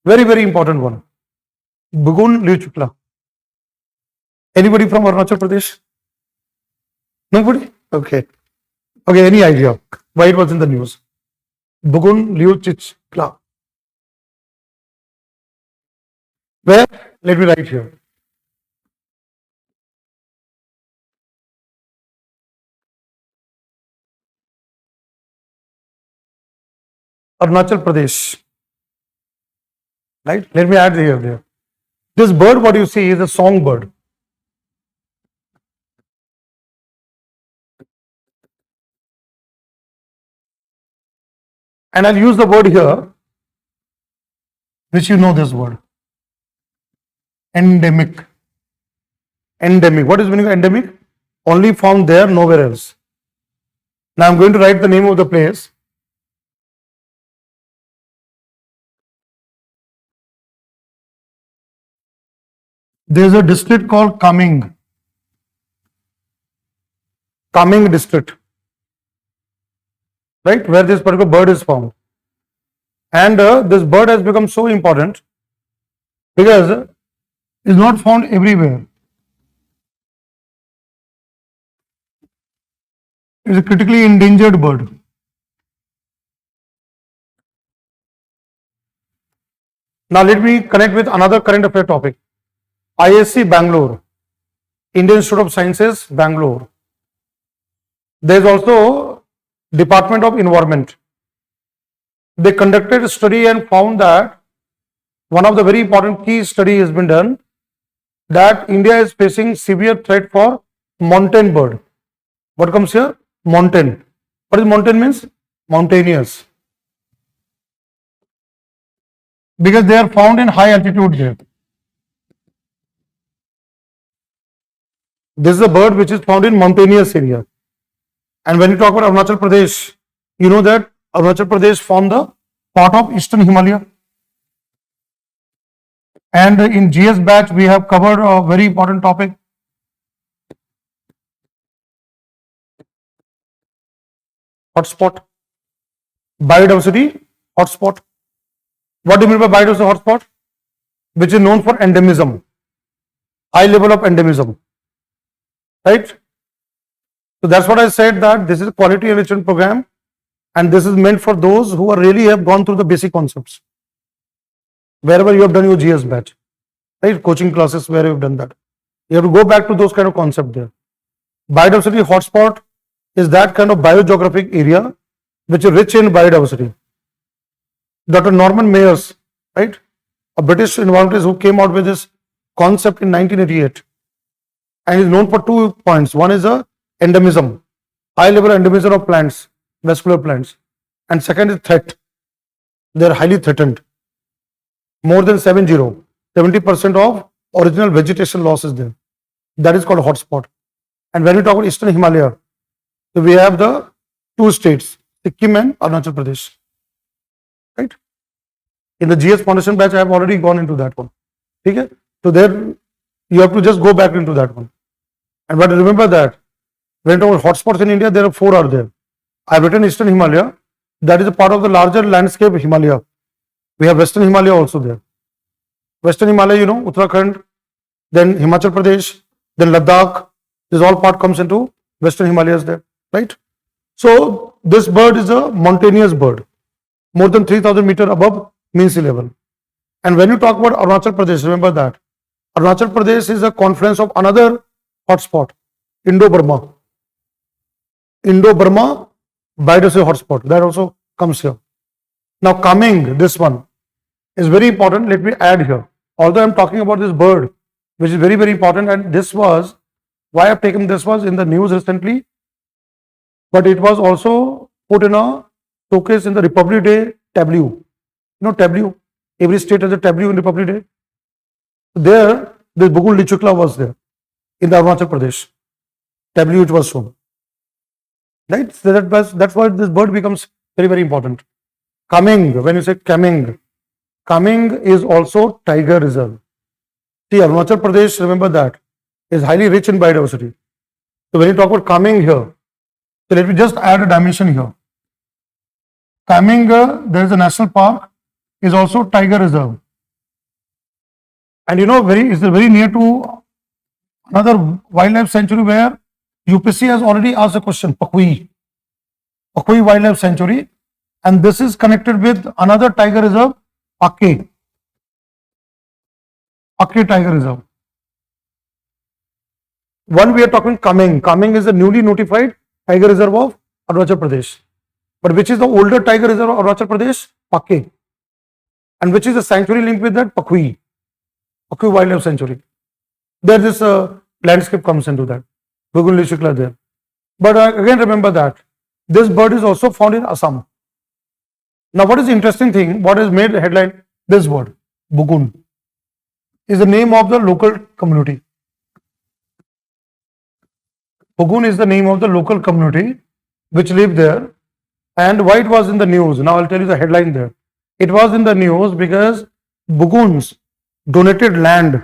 Very, very important one. Bugun Liocichla. Anybody from Arunachal Pradesh? Nobody? Okay. Okay, any idea why it was in the news? Bugun Liocichla. Where? Let me write here. Arunachal Pradesh. Right? Let me add here there. This bird, what you see, is a songbird. And I'll use the word here, which you know this word. Endemic. Endemic. What is meaning of endemic? Only found there, nowhere else. Now I'm going to write the name of the place. There's a district called Kaming. Kaming district. Right? Where this particular bird is found. And this bird has become so important because it's not found everywhere. It's a critically endangered bird. Now let me connect with another current affair topic. ISC Bangalore, Indian Institute of Sciences, Bangalore. There is also Department of Environment. They conducted a study and found that one of the very important key study has been done that India is facing severe threat for mountain bird. What comes here? Mountain. What is mountain means? Mountainous. Because they are found in high altitude there. This is a bird which is found in mountainous area. And when you talk about Arunachal Pradesh, you know that Arunachal Pradesh form the part of Eastern Himalaya. And in GS batch, we have covered a very important topic. Hotspot. Biodiversity hotspot. What do you mean by biodiversity hotspot? Which is known for endemism. High level of endemism. Right? So that's what I said, that this is a quality enrichment program and this is meant for those who are really have gone through the basic concepts. Wherever you have done your GS batch, right? Coaching classes where you have done that. You have to go back to those kind of concepts there. Biodiversity hotspot is that kind of biogeographic area which is rich in biodiversity. Dr. Norman Mayers, right? A British environmentalist who came out with this concept in 1988. And is known for 2 points. One is a endemism, high level endemism of plants, vascular plants. And second is threat. They are highly threatened. More than 70% of original vegetation loss is there. That is called hotspot. And when we talk about Eastern Himalaya, so we have the 2 states, Sikkim and Arunachal Pradesh. Right? In the GS Foundation batch, I have already gone into that one. Okay? So there, you have to just go back into that one. And but remember that when we talk about hotspots in India, there are 4 are there. I have written Eastern Himalaya. That is a part of the larger landscape Himalaya. We have Western Himalaya also there. Western Himalaya, you know, Uttarakhand, then Himachal Pradesh, then Ladakh. This all part comes into Western Himalayas there, right? So this bird is a mountainous bird, more than 3,000 meters above mean sea level. And when you talk about Arunachal Pradesh, remember that Arunachal Pradesh is a confluence of another hotspot, Indo-Burma. Indo-Burma biodiversity hotspot, that also comes here. Now coming, this one is very important. Let me add here. Although I am talking about this bird, which is very, very important, and this was, why I have taken this was in the news recently, but it was also put in a showcase in the Republic Day tableau. You know tableau? Every state has a tableau in Republic Day. There, this Bugun Liocichla was there in the Arunachal Pradesh. Tableau it was shown. Right? So that's why this bird becomes very, very important. Coming, when you say coming, coming is also tiger reserve. See, Arunachal Pradesh, remember that, is highly rich in biodiversity. So when you talk about coming here, so let me just add a dimension here. Coming, there is a national park, is also tiger reserve. And it's very near to another wildlife sanctuary where UPSC has already asked a question, Pakui Wildlife Sanctuary, and this is connected with another tiger reserve, Pakke Tiger Reserve. One we are talking Kameng. Kameng is the newly notified tiger reserve of Arunachal Pradesh. But which is the older tiger reserve of Arunachal Pradesh? Pakke. And which is the sanctuary linked with that? Pakui Wildlife Sanctuary. There this landscape comes into that. Bugun Liocichla there. But again remember that this bird is also found in Assam. Now what is the interesting thing? What has made the headline? This word, Bugun, is the name of the local community. Bugun is the name of the local community which lived there. And why it was in the news? Now I'll tell you the headline there. It was in the news because Buguns donated land.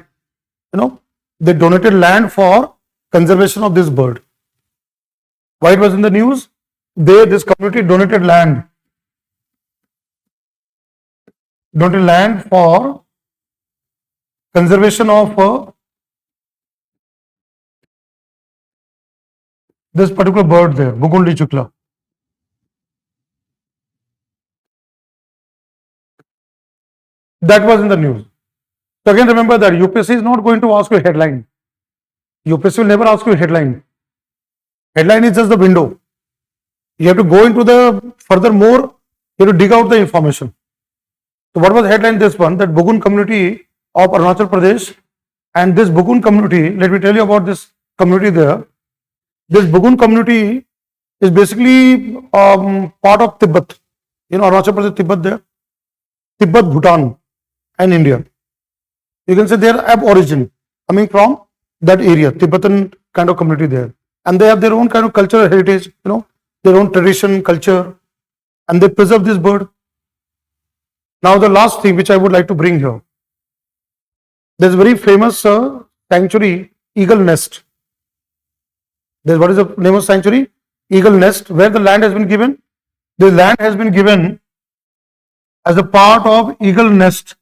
They donated land for conservation of this bird. Why it was in the news? This community donated land. Donated land for conservation of this particular bird there, Bugun Liocichla. That was in the news. So again remember that UPSC is not going to ask you a headline. UPSC will never ask you a headline. Headline is just the window. You have to go into the furthermore, you have to dig out the information. So what was the headline? This one, that Bugun community of Arunachal Pradesh, and this Bugun community, let me tell you about this community there. This Bugun community is basically part of Tibet. Arunachal Pradesh, Tibet there. Tibet, Bhutan and India. You can say they are aborigine coming from that area, Tibetan kind of community there. And they have their own kind of cultural heritage, their own tradition, culture, and they preserve this bird. Now the last thing which I would like to bring here. There's a very famous sanctuary, Eaglenest. What is the name of sanctuary? Eaglenest, where the land has been given. The land has been given as a part of Eaglenest.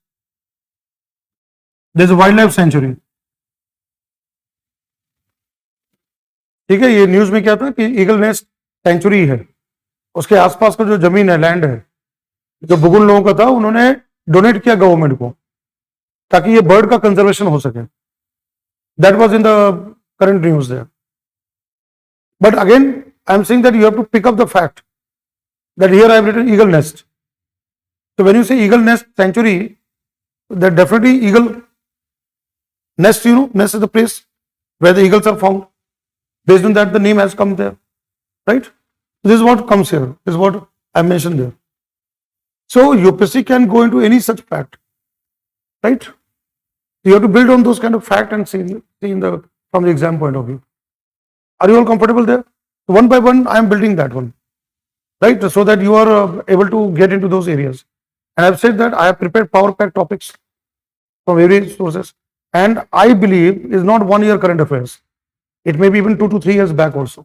There's a wildlife sanctuary. ठीक है, ये news में क्या था कि eagle nest century है, उसके आसपास का जो जमीन है, लैंड है, जो बुगुन लोगों का था, उन्होंने डोनेट किया गवर्नमेंट को ताकि ये बर्ड का कंजर्वेशन हो सके. That was in the current news there. But again I am saying that you have to pick up the fact that here I have written eagle nest. So when you say eagle nest sanctuary, that definitely eagle nest, nest is the place where the eagles are found. Based on that, the name has come there, right? This is what comes here. This is what I mentioned there. So UPSC can go into any such fact, right? You have to build on those kind of fact and see from the exam point of view. Are you all comfortable there? One by one, I am building that one, right? So that you are able to get into those areas. And I have said that I have prepared power pack topics from various sources, and I believe is not 1 year current affairs. It may be even 2 to 3 years back also.